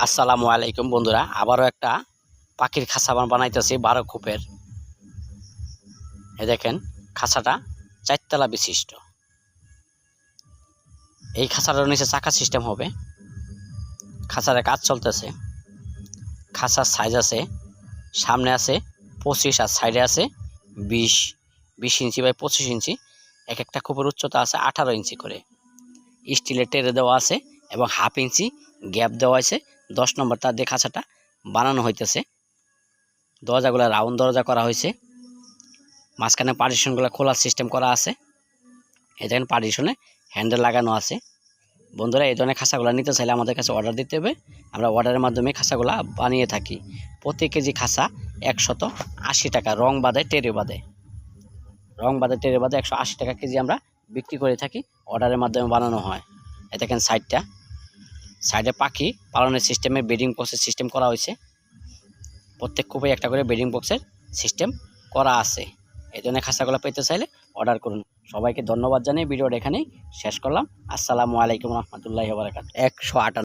আসসালামু আলাইকুম বন্ধুরা, আবারও একটা পাখির খাঁচা বানাইতেছি 12 খোপের। এই দেখেন, খাঁচাটা 4 তলা বিশিষ্ট। এই খাঁচাটার নিচে চাকা সিস্টেম হবে। খাঁচার কাজ চলতেছে। খাঁচার সাইজ আছে, সামনে আছে 25 আর সাইডে আছে 20 ইঞ্চি বাই 25 ইঞ্চি। এক একটা খোপের উচ্চতা আছে 18 ইঞ্চি করে। স্টিলের টেরে দেওয়া আছে এবং 1/2 ইঞ্চি গ্যাপ দেওয়া আছে। 10 নম্বর তার দিয়ে খাঁচাটা বানানো হইতেছে। দরজাগুলো রাউন্ড দরজা করা হয়েছে। মাঝখানে পার্টিশনগুলো খোলার সিস্টেম করা আছে। এই দেখেন, পার্টিশনে হ্যান্ডেল লাগানো আছে। বন্ধুরা, এই ধরনের খাঁচাগুলো নিতে চাইলে আমাদের কাছে অর্ডার দিতে হবে। আমরা অর্ডারের মাধ্যমে খাঁচাগুলো বানিয়ে থাকি। প্রতি কেজি খাঁচা 180 টাকা, রং বাদে টেরে বাদে। 180 টাকা কেজি আমরা বিক্রি করে থাকি। অর্ডারের মাধ্যমে বানানো হয়। এই দেখেন, সাইডে পাখি পালনের সিস্টেমে ব্রিডিং বক্সের সিস্টেম করা হয়েছে। প্রত্যেক খোপে একটা করে ব্রিডিং বক্সের সিস্টেম করা আছে। এই ধরনের খাঁচাগুলো পেতে চাইলে অর্ডার করুন। সবাইকে ধন্যবাদ জানিয়ে ভিডিওটা এখানেই শেষ করলাম। আসসালামু আলাইকুম রহমতুল্লাহি ওয়া বারাকাতুহু। 158